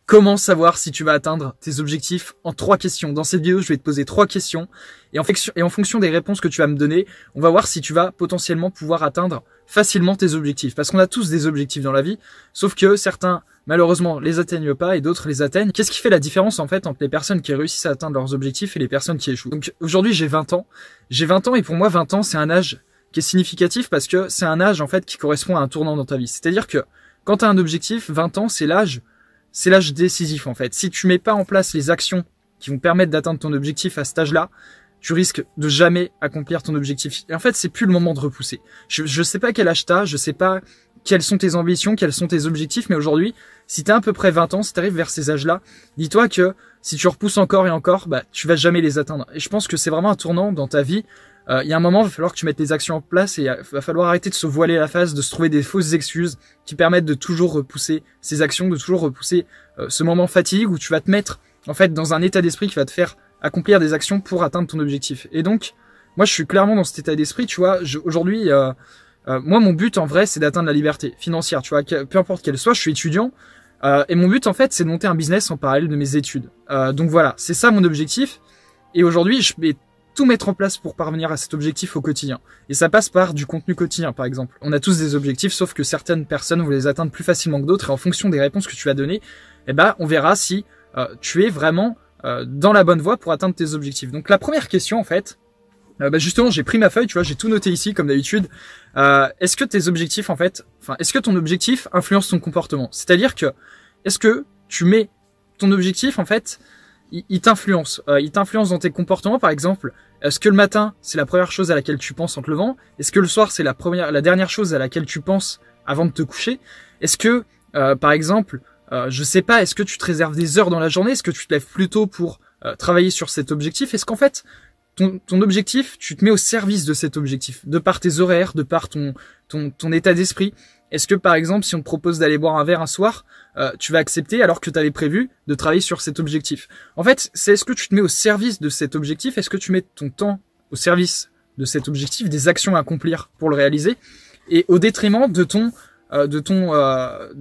Comment savoir si tu vas atteindre tes objectifs en 3 questions. Dans cette vidéo, je vais te poser 3 questions et en fonction des réponses que tu vas me donner, on va voir si tu vas potentiellement pouvoir atteindre facilement tes objectifs. Parce qu'on a tous des objectifs dans la vie, sauf que certains, malheureusement, les atteignent pas et d'autres les atteignent. Qu'est-ce qui fait la différence en fait entre les personnes qui réussissent à atteindre leurs objectifs et les personnes qui échouent? Donc aujourd'hui, j'ai 20 ans. J'ai 20 ans et pour moi, 20 ans, c'est un âge qui est significatif parce que c'est un âge en fait qui correspond à un tournant dans ta vie. C'est-à-dire que quand tu as un objectif, 20 ans, c'est l'âge décisif en fait. Si tu mets pas en place les actions qui vont permettre d'atteindre ton objectif à cet âge-là, tu risques de jamais accomplir ton objectif. Et en fait, c'est plus le moment de repousser. Je sais pas quel âge t'as, je sais pas quelles sont tes ambitions, quels sont tes objectifs, mais aujourd'hui, si t'as à peu près 20 ans, si t'arrives vers ces âges-là, dis-toi que si tu repousses encore et encore, bah, tu vas jamais les atteindre. Et je pense que c'est vraiment un tournant dans ta vie. Il y a un moment, il va falloir que tu mettes les actions en place et il va falloir arrêter de se voiler la face, de se trouver des fausses excuses qui permettent de toujours repousser ces actions, de toujours repousser ce moment fatigue où tu vas te mettre en fait dans un état d'esprit qui va te faire accomplir des actions pour atteindre ton objectif. Et donc, moi, je suis clairement dans cet état d'esprit. Tu vois, aujourd'hui, moi, mon but en vrai, c'est d'atteindre la liberté financière. Tu vois, peu importe qu'elle soit, je suis étudiant et mon but en fait, c'est de monter un business en parallèle de mes études. Donc voilà, c'est ça mon objectif. Et aujourd'hui, je vais tout mettre en place pour parvenir à cet objectif au quotidien. Et ça passe par du contenu quotidien, par exemple. On a tous des objectifs, sauf que certaines personnes vont les atteindre plus facilement que d'autres, et en fonction des réponses que tu vas donner, eh ben, on verra si tu es vraiment dans la bonne voie pour atteindre tes objectifs. Donc la première question, en fait, justement, j'ai pris ma feuille, tu vois, j'ai tout noté ici, comme d'habitude. Est-ce que tes objectifs, en fait, est-ce que ton objectif influence ton comportement? C'est-à-dire que, est-ce que tu mets ton objectif, en fait, il t'influence dans tes comportements, par exemple. Est-ce que le matin, c'est la première chose à laquelle tu penses en te levant? Est-ce que le soir, c'est la dernière chose à laquelle tu penses avant de te coucher? Est-ce que, par exemple, je sais pas, est-ce que tu te réserves des heures dans la journée? Est-ce que tu te lèves plus tôt pour travailler sur cet objectif? Est-ce qu'en fait, ton objectif, tu te mets au service de cet objectif, de par tes horaires, de par ton état d'esprit? Est-ce que, par exemple, si on te propose d'aller boire un verre un soir, tu vas accepter alors que tu avais prévu de travailler sur cet objectif? En fait, c'est est-ce que tu te mets au service de cet objectif? Est-ce que tu mets ton temps au service de cet objectif, des actions à accomplir pour le réaliser, et au détriment de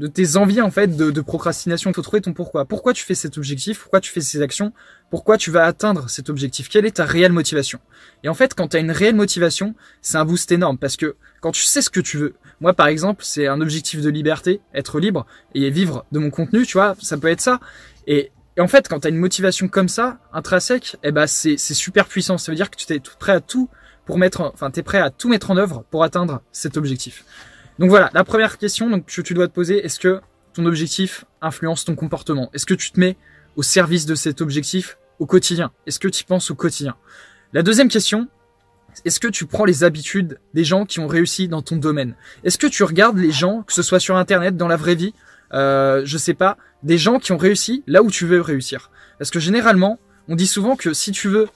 tes envies en fait de procrastination? Il faut trouver ton pourquoi. Pourquoi tu fais cet objectif? Pourquoi tu fais ces actions? Pourquoi tu vas atteindre cet objectif? Quelle est ta réelle motivation? Et en fait, quand tu as une réelle motivation, c'est un boost énorme parce que quand tu sais ce que tu veux, moi par exemple, c'est un objectif de liberté, être libre et vivre de mon contenu, tu vois, ça peut être ça. Et en fait, quand tu as une motivation comme ça, intrinsèque, eh ben c'est super puissant. Ça veut dire que tu es prêt à tout t'es prêt à tout mettre en œuvre pour atteindre cet objectif. Donc voilà, la première question donc, que tu dois te poser, est-ce que ton objectif influence ton comportement? Est-ce que tu te mets au service de cet objectif au quotidien? Est-ce que tu y penses au quotidien? La deuxième question, est-ce que tu prends les habitudes des gens qui ont réussi dans ton domaine? Est-ce que tu regardes les gens, que ce soit sur Internet, dans la vraie vie, je sais pas, des gens qui ont réussi là où tu veux réussir? Parce que généralement, on dit souvent que si tu veux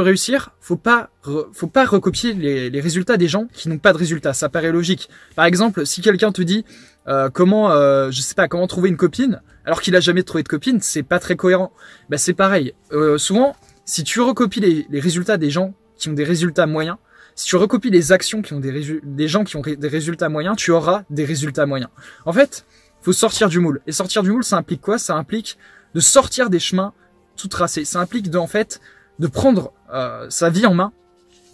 réussir, faut pas recopier les résultats des gens qui n'ont pas de résultats. Ça paraît logique. Par exemple, si quelqu'un te dit comment trouver une copine, alors qu'il a jamais trouvé de copine, c'est pas très cohérent. Bah c'est pareil. Souvent, si tu recopies les résultats des gens qui ont des résultats moyens, si tu recopies les actions qui ont des gens qui ont des résultats moyens, tu auras des résultats moyens. En fait, faut sortir du moule. Et sortir du moule, ça implique quoi? Ça implique de sortir des chemins tout tracés. Ça implique de prendre sa vie en main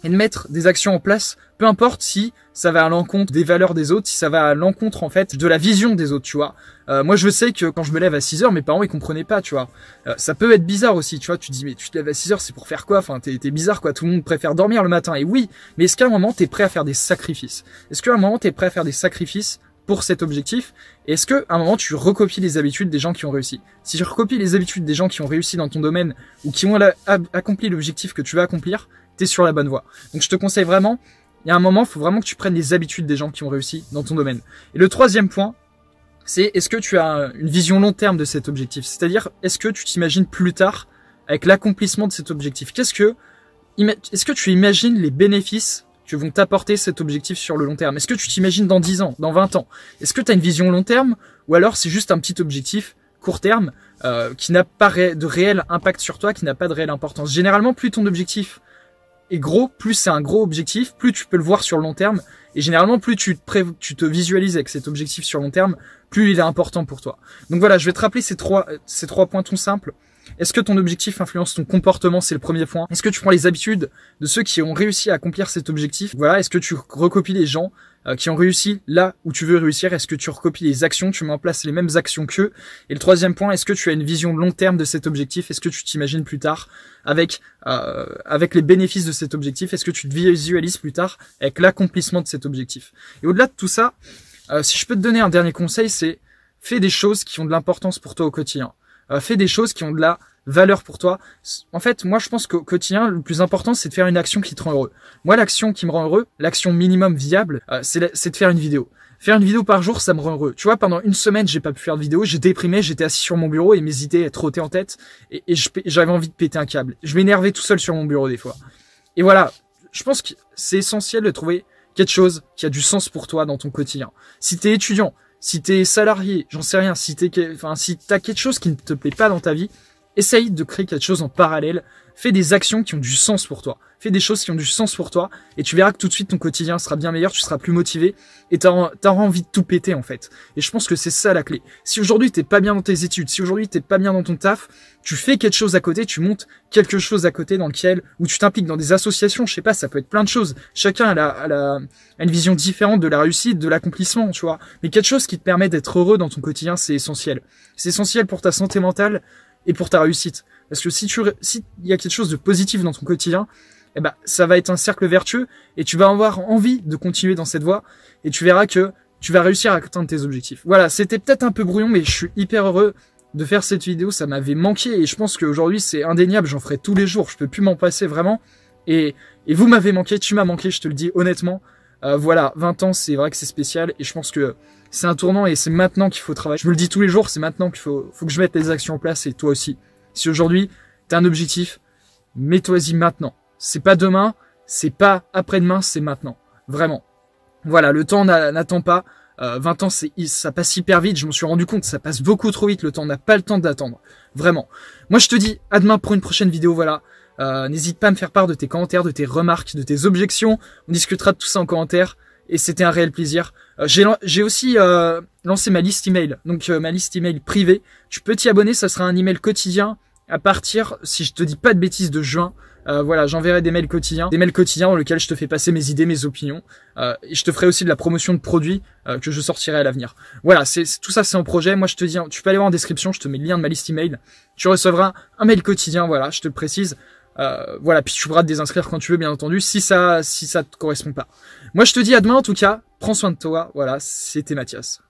et de mettre des actions en place, peu importe si ça va à l'encontre des valeurs des autres, si ça va à l'encontre en fait de la vision des autres, tu vois. Moi je sais que quand je me lève à 6 heures, mes parents ils comprenaient pas, tu vois. Ça peut être bizarre aussi, tu vois, tu te dis mais tu te lèves à 6 heures, c'est pour faire quoi? Enfin t'es bizarre quoi, tout le monde préfère dormir le matin. Et oui, mais est-ce qu'à un moment t'es prêt à faire des sacrifices? Est-ce qu'à un moment t'es prêt à faire des sacrifices pour cet objectif? Et est-ce qu'à un moment tu recopies les habitudes des gens qui ont réussi? Si tu recopies les habitudes des gens qui ont réussi dans ton domaine ou qui ont accompli l'objectif que tu veux accomplir, t'es sur la bonne voie. Donc je te conseille vraiment, il y a un moment, il faut vraiment que tu prennes les habitudes des gens qui ont réussi dans ton domaine. Et le troisième point, c'est est-ce que tu as une vision long terme de cet objectif? C'est-à-dire, est-ce que tu t'imagines plus tard avec l'accomplissement de cet objectif? Est-ce que tu imagines les bénéfices que vont t'apporter cet objectif sur le long terme? Est-ce que tu t'imagines dans 10 ans, dans 20 ans? Est-ce que tu as une vision long terme ou alors c'est juste un petit objectif court terme qui n'a pas de réel impact sur toi, qui n'a pas de réelle importance? Généralement, plus ton objectif est gros, plus c'est un gros objectif, plus tu peux le voir sur le long terme. Et généralement, plus tu te visualises avec cet objectif sur long terme, plus il est important pour toi. Donc voilà, je vais te rappeler ces trois points tout simples. Est-ce que ton objectif influence ton comportement? C'est le premier point. Est-ce que tu prends les habitudes de ceux qui ont réussi à accomplir cet objectif? Voilà. Est-ce que tu recopies les gens qui ont réussi là où tu veux réussir? Est-ce que tu recopies les actions? Tu mets en place les mêmes actions qu'eux? Et le troisième point, est-ce que tu as une vision long terme de cet objectif? Est-ce que tu t'imagines plus tard avec les bénéfices de cet objectif? Est-ce que tu te visualises plus tard avec l'accomplissement de cet objectif? Et au-delà de tout ça, si je peux te donner un dernier conseil, c'est fais des choses qui ont de l'importance pour toi au quotidien. Fais des choses qui ont de la valeur pour toi. En fait, moi, je pense qu'au quotidien, le plus important, c'est de faire une action qui te rend heureux. Moi, l'action qui me rend heureux, l'action minimum viable, c'est de faire une vidéo. Faire une vidéo par jour, ça me rend heureux. Tu vois, pendant une semaine, j'ai pas pu faire de vidéo, j'étais déprimé, j'étais assis sur mon bureau et mes idées trottaient en tête et j'avais envie de péter un câble. Je m'énervais tout seul sur mon bureau des fois. Et voilà, je pense que c'est essentiel de trouver quelque chose qui a du sens pour toi dans ton quotidien. Si t'es étudiant, si t'es salarié, j'en sais rien, si t'as quelque chose qui ne te plaît pas dans ta vie, essaye de créer quelque chose en parallèle. Fais des actions qui ont du sens pour toi. Fais des choses qui ont du sens pour toi et tu verras que tout de suite ton quotidien sera bien meilleur, tu seras plus motivé et t'auras envie de tout péter en fait. Et je pense que c'est ça la clé. Si aujourd'hui t'es pas bien dans tes études, si aujourd'hui t'es pas bien dans ton taf, tu fais quelque chose à côté, tu montes quelque chose à côté dans lequel, où tu t'impliques dans des associations, je sais pas, ça peut être plein de choses. Chacun a une vision différente de la réussite, de l'accomplissement, tu vois. Mais quelque chose qui te permet d'être heureux dans ton quotidien, c'est essentiel. C'est essentiel pour ta santé mentale et pour ta réussite. Parce que si il y a quelque chose de positif dans ton quotidien, eh ben, ça va être un cercle vertueux et tu vas avoir envie de continuer dans cette voie et tu verras que tu vas réussir à atteindre tes objectifs. Voilà, c'était peut-être un peu brouillon, mais je suis hyper heureux de faire cette vidéo. Ça m'avait manqué et je pense qu'aujourd'hui c'est indéniable. J'en ferai tous les jours. Je peux plus m'en passer vraiment. Et vous m'avez manqué, tu m'as manqué, je te le dis honnêtement. Voilà, 20 ans, c'est vrai que c'est spécial et je pense que c'est un tournant et c'est maintenant qu'il faut travailler. Je me le dis tous les jours, c'est maintenant qu'il faut que je mette les actions en place et toi aussi. Si aujourd'hui, t'as un objectif, mets-toi-y maintenant. C'est pas demain, c'est pas après-demain, c'est maintenant. Vraiment. Voilà, le temps n'attend pas. 20 ans, ça passe hyper vite, je m'en suis rendu compte, ça passe beaucoup trop vite, le temps n'a pas le temps d'attendre. Vraiment. Moi, je te dis à demain pour une prochaine vidéo, voilà. N'hésite pas à me faire part de tes commentaires, de tes remarques, de tes objections. On discutera de tout ça en commentaire. Et c'était un réel plaisir. J'ai aussi lancé ma liste email. Donc ma liste email privée. Tu peux t'y abonner, ça sera un email quotidien à partir, si je te dis pas de bêtises, de juin. Voilà, j'enverrai des mails quotidiens dans lesquels je te fais passer mes idées, mes opinions. Et je te ferai aussi de la promotion de produits que je sortirai à l'avenir. Voilà, tout ça c'est en projet. Moi je te dis, tu peux aller voir en description, je te mets le lien de ma liste email. Tu recevras un mail quotidien, voilà, je te le précise. Voilà, puis tu pourras te désinscrire quand tu veux, bien entendu, si ça te correspond pas. Moi je te dis à demain en tout cas, prends soin de toi, voilà, c'était Mathias.